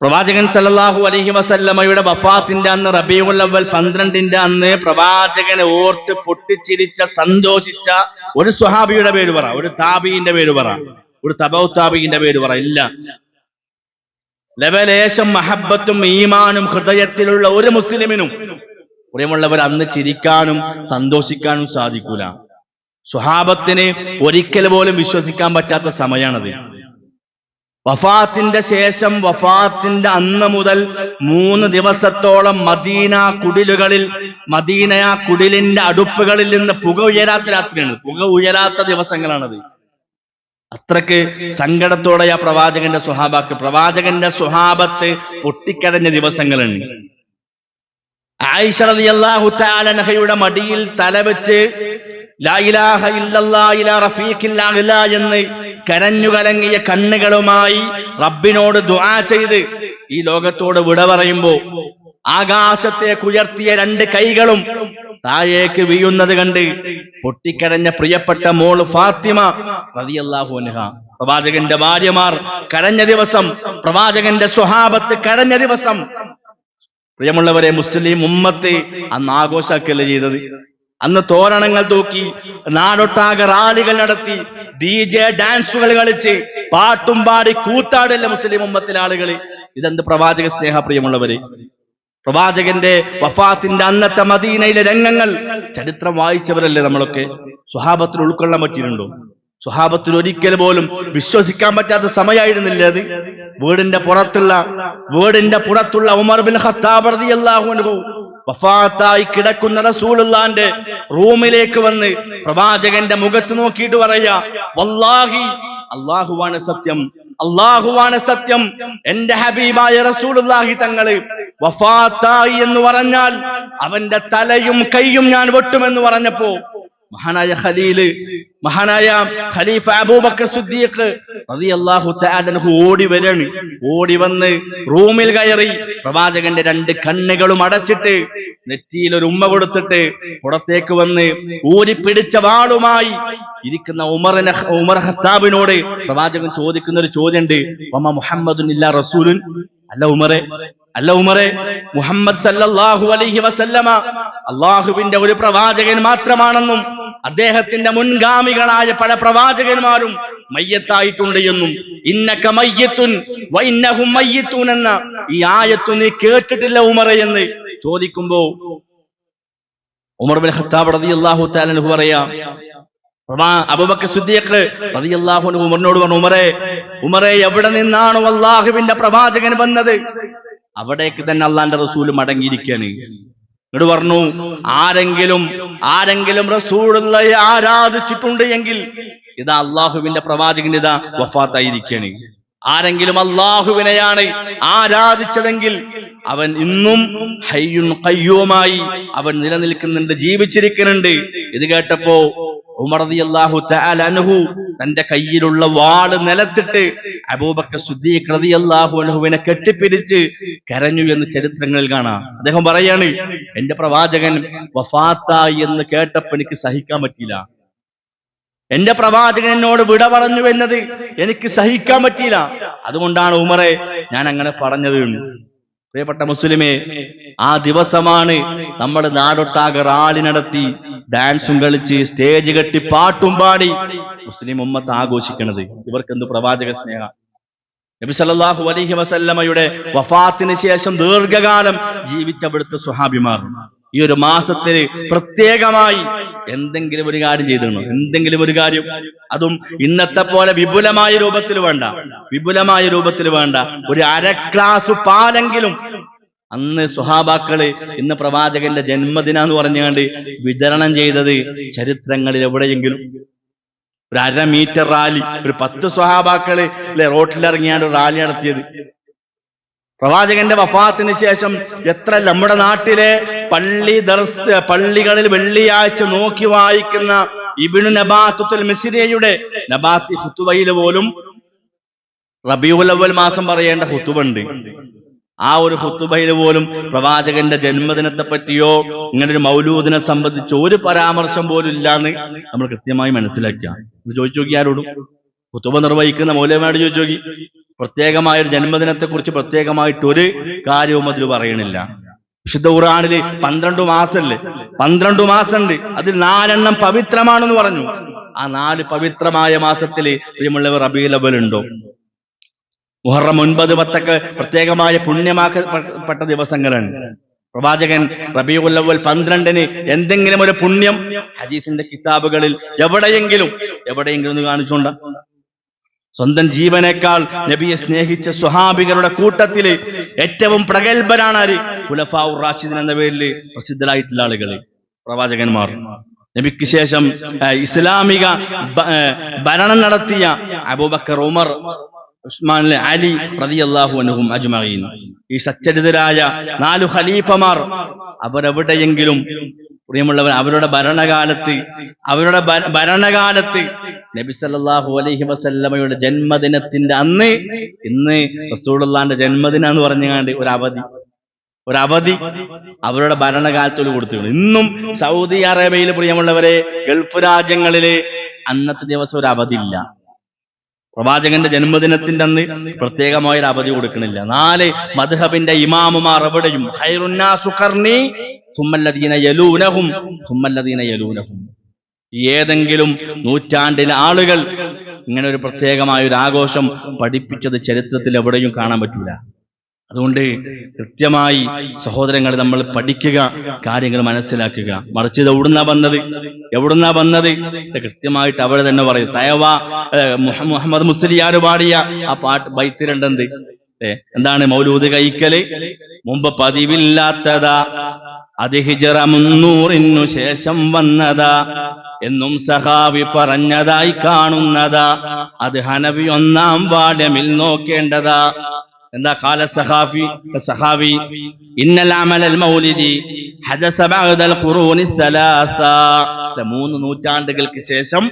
പ്രവാചകൻ സല്ലല്ലാഹു അലൈഹി വസല്ലമയുടെ വഫാത്തിന്റെ അന്ന് റബീഉൽ അവ്വൽ 12 അന്ന് പ്രവാചകനെ ഓർത്ത് പൊട്ടിച്ചിരിച്ച സന്തോഷിച്ച ഒരു സ്വഹാബിയുടെ പേര് പറ, ഒരു താബിഈന്റെ പേര് പറ, ഒരു തബഉ താബിഈന്റെ പേര് പറ. ഇല്ല. ലവലേശം മഹബ്ബത്തും ഈമാനും ഹൃദയത്തിലുള്ള ഒരു മുസ്ലിമിനും പ്രിയമുള്ളവർ അന്ന് ചിരിക്കാനും സന്തോഷിക്കാനും സാധിക്കൂല. സ്വഹാബത്തിന് ഒരിക്കൽ പോലും വിശ്വസിക്കാൻ പറ്റാത്ത സമയമാണത്. വഫാത്തിന്റെ ശേഷം, വഫാത്തിന്റെ അന്ന് മുതൽ 3 ദിവസത്തോളം മദീന കുടിലുകളിൽ, മദീന കുടിലിന്റെ അടുപ്പുകളിൽ നിന്ന് പുക ഉയരാത്ത രാത്രിയാണ്, പുക ഉയരാത്ത ദിവസങ്ങളാണത്. അത്രക്ക് സങ്കടത്തോടെ ആ പ്രവാചകന്റെ സ്വഹാബത്ത് പൊട്ടിക്കടഞ്ഞ ദിവസങ്ങളുണ്ട്. ആയിഷ റളിയല്ലാഹു തആല അൻഹയുടെ മടിയിൽ തലവെച്ച് ലാ ഇലാഹ ഇല്ലല്ലാഹ് ഇലാ റഫീഖിൽ അഅ്ലാ എന്ന് കരഞ്ഞു കലങ്ങിയ കണ്ണുകളുമായി റബ്ബിനോട് ദുആ ചെയ്ത് ഈ ലോകത്തോട് വിട പറയുമ്പോ ആകാശത്തേക്ക് ഉയർത്തിയ 2 കൈകളും താഴേക്ക് വീഴുന്നത് കണ്ട് പൊട്ടിക്കരഞ്ഞ പ്രിയപ്പെട്ട മോൾ ഫാത്തിമ റളിയല്ലാഹു അൻഹ, പ്രവാചകന്റെ ഭാര്യമാർ കരഞ്ഞ ദിവസം, പ്രവാചകന്റെ സ്വഹാബത്ത് കരഞ്ഞ ദിവസം. പ്രിയമുള്ളവരെ, മുസ്ലിം ഉമ്മത്ത് അന്ന് ആഘോഷാക്കല്ലേ ചെയ്തത്. അന്ന് തോരണങ്ങൾ തൂക്കി, നാടൊട്ടാകെ റാലികൾ നടത്തി, DJ ഡാൻസുകൾ കളിച്ച്, പാട്ടും പാടി കൂത്താടല്ല മുസ്ലിം ഉമ്മത്തിലെ ആളുകൾ. ഇതെന്ത് പ്രവാചക സ്നേഹ പ്രിയമുള്ളവരെ. പ്രവാചകന്റെ വഫാത്തിന്റെ അന്നത്തെ മദീനയിലെ രംഗങ്ങൾ ചരിത്രം വായിച്ചവരല്ലേ നമ്മളൊക്കെ. സ്വഹാബത്തിന് ഉൾക്കൊള്ളാൻ പറ്റിയിട്ടുണ്ടോ? സ്വഹാബത്തിന് ഒരിക്കൽ പോലും വിശ്വസിക്കാൻ പറ്റാത്ത സമയമായിരുന്നില്ല അത്. വീടിന്റെ പുറത്തുള്ള ഉമർ ബിൻ ഖത്താബ് റളിയല്ലാഹു അൻഹു വഫാത്തായി കിടക്കുന്ന റസൂലുള്ളാന്റെ റൂമിലേക്ക് വന്ന് പ്രവാചകന്റെ മുഖത്ത് നോക്കിയിട്ട് പറയാ, വല്ലാഹി, അല്ലാഹുവാണ് സത്യം, അല്ലാഹുവാണ് സത്യം, എന്റെ ഹബീബായ റസൂലുള്ളാഹി തങ്ങള് വഫാത്തായി എന്ന് പറഞ്ഞാൽ അവന്റെ തലയും കൈയും ഞാൻ വെട്ടുമെന്ന് പറഞ്ഞപ്പോ മഹാനായ ഖലീഫ അബൂബക്കർ സിദ്ദീഖ് റളിയല്ലാഹു തആല അൻഹു ഓടി വന്ന് റൂമിൽ കയറി പ്രവാചകന്റെ 2 കണ്ണുകളും അടച്ചിട്ട് നെറ്റിയിൽ ഒരു ഉമ്മ കൊടുത്തിട്ട് പുറത്തേക്ക് വന്ന് ഊരിപ്പിടിച്ച വാളുമായി ഇരിക്കുന്ന ഉമർ ഖത്താബിനോട് പ്രവാചകൻ ചോദിക്കുന്ന ഒരു ചോദ്യമുണ്ട്, വമാ മുഹമ്മദുൻ ഇല്ലാ റസൂലുൻ, അല്ല ഉമറെ, മുഹമ്മദ് സല്ലല്ലാഹു അലൈഹി വസല്ലമ അല്ലാഹുവിന്റെ ഒരു പ്രവാചകൻ മാത്രമാണെന്നും അദ്ദേഹത്തിന്റെ മുൻഗാമികളായ പല പ്രവാചകന്മാരും മയ്യത്തായിട്ടുണ്ട് എന്നും, ഇന്നക മയ്യിത്തുൻ വ ഇന്നഹും മയ്യിത്തൂൻ എന്ന ഈ ആയത്ത് നീ കേട്ടിട്ടില്ല ഉമറെ എന്ന് ചോദിക്കുമ്പോ ഉമർ ബിൻ ഖത്താബ് റളിയല്ലാഹു തആല അൻഹു പറയാ, അബൂബക്കർ സിദ്ദീഖ് റളിയല്ലാഹു അൻഹു ഉമറിനോട് പറഞ്ഞു, ഉമറെ, എവിടെ നിന്നാണോ അല്ലാഹുവിന്റെ പ്രവാചകൻ വന്നത് അവിടേക്ക് തന്നെ അള്ളാന്റെ റസൂൽ മടങ്ങിയിരിക്കുകയാണ്. എന്നിട്ട് പറഞ്ഞു, ആരെങ്കിലും റസൂലുള്ളാഹിയെ ആരാധിച്ചിട്ടുണ്ട് എങ്കിൽ ഇതാ അള്ളാഹുവിന്റെ പ്രവാചകൻ ഇതാ വഫാത്തായിരിക്കുകയാണ്. ആരെങ്കിലും അള്ളാഹുവിനെയാണ് ആരാധിച്ചതെങ്കിൽ അവൻ ഇന്നും ഹയ്യുൻ ഖയ്യൂമായി അവൻ നിലനിൽക്കുന്നുണ്ട്, ജീവിച്ചിരിക്കുന്നുണ്ട്. ഇത് കേട്ടപ്പോ ഉമർ റളിയല്ലാഹു തആല അൻഹു തന്റെ കയ്യിലുള്ള വാള് നിലത്തിട്ട് അബൂബക്കർ സിദ്ദീഖ് റളിയല്ലാഹു അൻഹുവിനെ കെട്ടിപ്പിടിച്ച് കരഞ്ഞു എന്ന് ചരിത്രങ്ങളിൽ കാണാം. അദ്ദേഹം പറയാണ്, എന്റെ പ്രവാചകൻ വഫാത്തായി എന്ന് കേട്ടപ്പോൾ എനിക്ക് സഹിക്കാൻ പറ്റിയില്ല. എന്റെ പ്രവാചകൻ എന്നോട് വിട പറഞ്ഞു എന്നത് എനിക്ക് സഹിക്കാൻ പറ്റിയില്ല. അതുകൊണ്ടാണ് ഉമറെ ഞാൻ അങ്ങനെ പറഞ്ഞത്. പ്രിയപ്പെട്ട മുസ്ലിമേ, ആ ദിവസമാണ് നമ്മൾ നാടൊട്ടാകെ റാലി നടത്തി, ഡാൻസും കളിച്ച്, സ്റ്റേജ് കെട്ടി, പാട്ടും പാടി മുസ്ലിം ഉമ്മത്ത് ആഘോഷിക്കുന്നത്. ഇവർക്കെന്ത് പ്രവാചക സ്നേഹ. നബി സല്ലല്ലാഹു അലൈഹി വസല്ലമയുടെ വഫാത്തിന് ശേഷം ദീർഘകാലം ജീവിച്ച അവിടുത്തെ സ്വഹാബിമാർ ഈ ഒരു മാസത്തിൽ പ്രത്യേകമായി എന്തെങ്കിലും ഒരു കാര്യം ചെയ്തിരുന്നു, എന്തെങ്കിലും ഒരു കാര്യം, അതും ഇന്നത്തെ പോലെ വിപുലമായ രൂപത്തിൽ വേണ്ട, ഒരു അര ഗ്ലാസ് പാലെങ്കിലും അന്ന് സ്വഹാബാക്കള് ഇന്ന് പ്രവാചകന്റെ ജന്മദിനാന്ന് പറഞ്ഞുകൊണ്ട് വിതരണം ചെയ്തത് ചരിത്രങ്ങളിൽ എവിടെയെങ്കിലും? ഒരു 1/2 മീറ്റർ റാലി, ഒരു 10 സ്വഹാബാക്കള് റോട്ടിലിറങ്ങിയാണ് റാലി നടത്തിയത്. പ്രവാചകന്റെ വഫാത്തിന് ശേഷം എത്ര നമ്മുടെ നാട്ടിലെ പള്ളികളിൽ വെള്ളിയാഴ്ച നോക്കി വായിക്കുന്ന ഇബ്നു നബാത്തുൽ മിസ്രിയുടെ നബാത്തി ഖുതുബയിൽ പോലും റബീഉൽ അവ്വൽ മാസം പറയേണ്ട ഖുതുബുണ്ട്. ആ ഒരു ഖുതുബയിൽ പോലും പ്രവാചകന്റെ ജന്മദിനത്തെ പറ്റിയോ ഇങ്ങനെ ഒരു മൗലൂദിനെ സംബന്ധിച്ചോ ഒരു പരാമർശം പോലും ഇല്ലാന്ന് നമ്മൾ കൃത്യമായി മനസ്സിലാക്കുക. ഇത് ചോദിച്ചു നോക്കി ആരോടും, ഖുതുബ നിർവഹിക്കുന്ന മൗലവിമാരോട് ചോദിച്ചു നോക്കി. പ്രത്യേകമായ ഒരു ജന്മദിനത്തെ കുറിച്ച് പ്രത്യേകമായിട്ട് ഒരു കാര്യവും അതിൽ പറയണില്ല. വിശുദ്ധ ഖുർആനില് 12 മാസമല്ലേ, 12 മാസമുണ്ട്, അതിൽ 4 പവിത്രമാണെന്ന് പറഞ്ഞു. ആ 4 പവിത്രമായ മാസത്തില് പ്രിയമുള്ളവർ റബീഉൽ അവ്വൽ ഉണ്ടോ? മുഹറം 9, 10 പ്രത്യേകമായ പുണ്യമാക്കപ്പെട്ട ദിവസങ്ങളാണ്. പ്രവാചകൻ റബീഉൽ അവ്വൽ 12 എന്തെങ്കിലും ഒരു പുണ്യം ഹദീസിന്റെ കിതാബുകളിൽ എവിടെയെങ്കിലും ഒന്ന് കാണിച്ചുകൊണ്ട്? സ്വന്തം ജീവനേക്കാൾ നബിയെ സ്നേഹിച്ച സ്വഹാബികളുടെ കൂട്ടത്തില് ഏറ്റവും പ്രഗത്ഭരാണ് ആര്? ഖുലഫാഉർ റാഷിദീൻ എന്ന പേരിൽ പ്രസിദ്ധരായിട്ടുള്ള ആളുകൾ, പ്രവാചകന്മാർ. നബിക്ക് ശേഷം ഇസ്ലാമിക ഭരണം നടത്തിയ അബൂബക്കർ, ഉമർ, ഉസ്മാൻ, അലി റളിയല്ലാഹു അൻഹും അജ്മഈൻ. ഈ സച്ചരിതരായ 4 ഖലീഫമാർ അവരെവിടെയെങ്കിലും പ്രിയമുള്ളവർ അവരുടെ ഭരണകാലത്ത് നബി സല്ലല്ലാഹു അലൈഹി വസല്ലമയുടെ ജന്മദിനത്തിന്റെ അന്ന്, ഇന്ന് റസൂലുള്ളാഹിന്റെ ജന്മദിനാന്ന് പറഞ്ഞാണ്ട് ഒരു അവധി അവരുടെ ഭരണകാലത്തോട് കൊടുത്തിട്ടുണ്ട്. ഇന്നും സൗദി അറേബ്യയിൽ പ്രിയമുള്ളവരെ, ഗൾഫ് രാജ്യങ്ങളില് അന്നത്തെ ദിവസം ഒരു അവധി ഇല്ല. പ്രവാചകന്റെ ജന്മദിനത്തിന്റെ അന്ന് പ്രത്യേകമായൊരു അവധി കൊടുക്കണില്ല. 4 മദ്ഹബിന്റെ ഇമാമുമാർ എവിടെയും ഖൈറുന്നാസു ഖർനി സുമ്മല്ലദീന യലൂനഹും, ഏതെങ്കിലും നൂറ്റാണ്ടിലെ ആളുകൾ ഇങ്ങനെ ഒരു പ്രത്യേകമായ ഒരു ആഘോഷം പഠിപ്പിച്ചത് ചരിത്രത്തിൽ എവിടെയും കാണാൻ പറ്റൂല. അതുകൊണ്ട് കൃത്യമായി സഹോദരങ്ങൾ നമ്മൾ പഠിക്കുക, കാര്യങ്ങൾ മനസ്സിലാക്കുക. മറിച്ച് ഇത് എവിടുന്നാ വന്നത് കൃത്യമായിട്ട് അവിടെ തന്നെ പറയും. തയവ മുഹമ്മദ് മുസ്ലിയാർ പാടിയ ആ പാട്ട് ബൈത്തിലുണ്ടെന്ത് എന്താണ്? മൗലൂദ് കഴിക്കല് മുമ്പ് പതിവില്ലാത്തതാ, അത് ഹിജ്റ 300 ശേഷം വന്നതാ, എന്നും സഹാബി പറഞ്ഞതായി കാണുന്നതാ, അത് ഹനഫി 1-ാം വാല്യമിൽ നോക്കേണ്ടതാ. എന്താ? ഖാല സഹാബി ഇന്നൽ അമലൽ മൗലിദി ഹദസ ബഅദൽ ഖുറൂനി സലാസ, 3 നൂറ്റാണ്ടുകൾക്ക് ശേഷം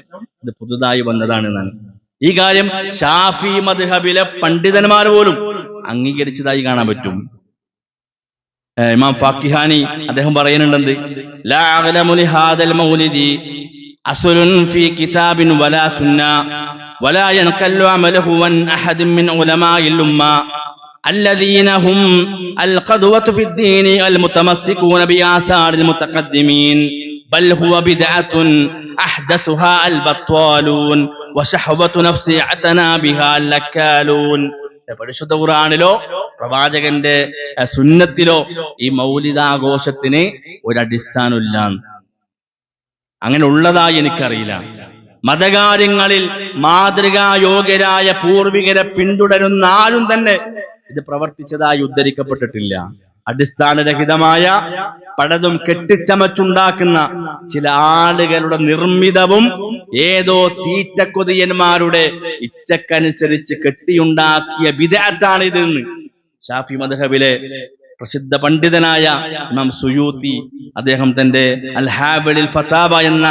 ഇത് പുതുതായി വന്നതാണ് എന്നാണ്. ഈ കാര്യം ഷാഫി മദ്ഹബിലെ പണ്ഡിതന്മാർ പോലും അംഗീകരിച്ചതായി കാണാൻ പറ്റും. ഇമാം ഫാക്കിഹാനി അദ്ദേഹം പറയുന്നുണ്ട്, ലാ അഅലമു ലിഹാദൽ മൗലിദി അസ്ലുൻ ഫീ കിതാബിൻ വലാ സുന്ന വലാ യൻഖല്ലു അമലുഹു അൻ അഹദിൻ മിൻ ഉലമാഇൽ ഉമ്മ الذين هم القدوة في الدين المتمسكون بآثار المتقدمين بل هو بدعة أحدثها البطالون وشهوة نفس اعتنى بها اللكالون. പരിശുദ്ധ ഖുർആനിലോ പ്രവാചകന്റെ സുന്നത്തിലോ ഈ മൗലിദാഘോഷത്തിന് ഒരടിസ്ഥാനമില്ല. അങ്ങനെ ഉള്ളതായി എനിക്കറിയില്ല. മതകാര്യങ്ങളിൽ മാതൃകായോഗ്യരായ പൂർവികരെ പിന്തുടരുന്ന ആരും തന്നെ ഇത് പ്രവർത്തിച്ചതായി ഉദ്ധരിക്കപ്പെട്ടിട്ടില്ല. അടിസ്ഥാനരഹിതമായ പലതും കെട്ടിച്ചമച്ചുണ്ടാക്കുന്ന ചില ആളുകളുടെ നിർമ്മിതവും ഏതോ തീറ്റക്കൊതിയന്മാരുടെ ഇച്ഛക്കനുസരിച്ച് കെട്ടിയുണ്ടാക്കിയ ബിദ്അത്താണ് ഇതെന്ന് ഷാഫി മദ്ഹബിലെ പ്രസിദ്ധ പണ്ഡിതനായ ഇമാം സുയൂത്തി അദ്ദേഹം തന്റെ അൽ ഹാബിൽ ഫതാവ എന്ന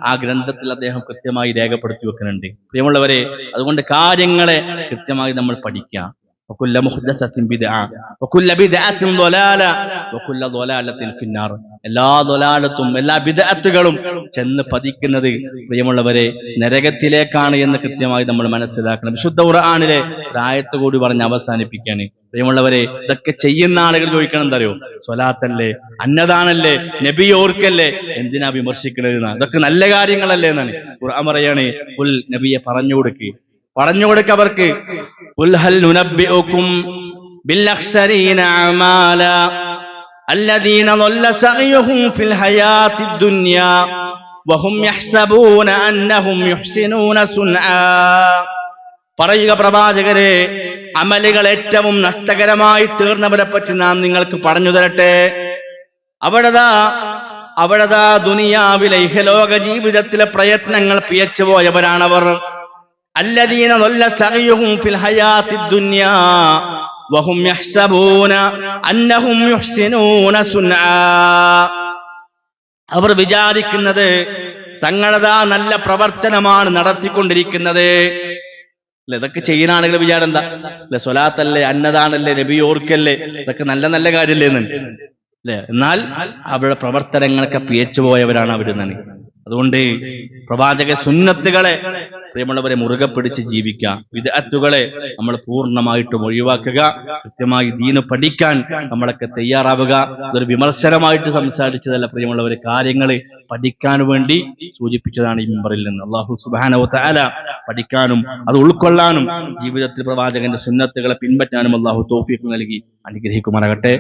ആ ഗ്രന്ഥത്തിൽ അദ്ദേഹം കൃത്യമായി രേഖപ്പെടുത്തി വെക്കുന്നുണ്ട്. പ്രിയമുള്ളവരെ, അതുകൊണ്ട് കാര്യങ്ങളെ കൃത്യമായി നമ്മൾ പഠിക്കാം. وكل محدثة بدعة وكل بدعة ضلالة وكل ضلالة في النار. എല്ലാ ضلالത്തും എല്ലാ ബിദ്അത്തുകളും ചെന്ന് പതിക്കുന്നത് പ്രിയമുള്ളവരെ നരകത്തിലേക്കാണ് എന്ന് കൃത്യമായി നമ്മൾ മനസ്സിലാക്കണം. വിശുദ്ധ ഖുർആനിലെ ആയത്ത് കൂടി പറഞ്ഞ് അവസാനിപ്പിക്കുകയാണ്. പ്രിയമുള്ളവരെ, ഇതൊക്കെ ചെയ്യുന്ന ആളുകൾ ചോദിക്കണം, എന്താ അറിയോ? സ്വലാത്തല്ലേ, അന്നദാനല്ലേ, നബി ഓർക്കല്ലേ, എന്തിനാ വിമർശിക്കുന്നത്? ഇതൊക്കെ നല്ല കാര്യങ്ങളല്ലേ എന്നാണ് ഖുർആൻ പറയാണ്. ഖുൽ, നബിയെ പറഞ്ഞു കൊടുക്ക അവർക്ക്. ഖുൽ ഹൽ നുനബ്ബിഉകും ബിൽ അഖ്സരീന അമാല. الذين ضل سعيهم في الحياة الدنيا وهم يحسبون أنهم يحسنون صنعا. പറയുക പ്രവാചകരെ, അമലുകൾ ഏറ്റവും നഷ്ടകരമായി തീർന്നവരെ പറ്റി നാം നിങ്ങൾക്ക് പറഞ്ഞു തരട്ടെ. അവിടതാ ദുനിയാവിലെ ഇഹലോക ജീവിതത്തിലെ പ്രയത്നങ്ങൾ പിയച്ചു പോയവരാണവർ. അല്ലദീന ളല്ല സഅയുഹും ഫിൽ ഹയാത്തി ദുനിയാ വഹും യഹ്സബൂന അന്നഹും യുഹ്സിനൂന സുൻആ. അവർ വിചാരിക്കുന്നത് തങ്ങളതാ നല്ല പ്രവർത്തനമാണ് നടത്തിക്കൊണ്ടിരിക്കുന്നത്. ഇതൊക്കെ ചെയ്യുന്ന ആളുകൾ വിചാരം എന്താ? സ്വലാത്തല്ലേ, അന്നദാനല്ലേ, നബി ഓർക്കല്ലേ, ഇതൊക്കെ നല്ല നല്ല കാര്യമല്ലേ എന്ന് അല്ലെ. എന്നാൽ അവരുടെ പ്രവർത്തനങ്ങളൊക്കെ പിയച്ചു പോയവരാണ് അവരെന്നാണ്. അതുകൊണ്ട് പ്രവാചക സുന്നത്തുകളെ പ്രിയമുള്ളവരെ മുറുകെ പിടിച്ച് ജീവിക്കുക. വിദ്അത്തുകളെ നമ്മൾ പൂർണ്ണമായിട്ടും ഒഴിവാക്കുക. കൃത്യമായി ദീന് പഠിക്കാൻ നമ്മളൊക്കെ തയ്യാറാവുക. ഇതൊരു വിമർശനമായിട്ട് സംസാരിച്ചതല്ല പ്രിയമുള്ളവരെ, കാര്യങ്ങൾ പഠിക്കാൻ വേണ്ടി സൂചിപ്പിച്ചതാണ് ഈ മിമ്പറിൽ നിന്ന്. അല്ലാഹു സുബ്ഹാനഹു വ തആല പഠിക്കാനും അത് ഉൾക്കൊള്ളാനും ജീവിതത്തിൽ പ്രവാചകന്റെ സുന്നത്തുകളെ പിൻപറ്റാനും അല്ലാഹു തൗഫീഖ് നൽകി അനുഗ്രഹിക്കുമാറാകട്ടെ.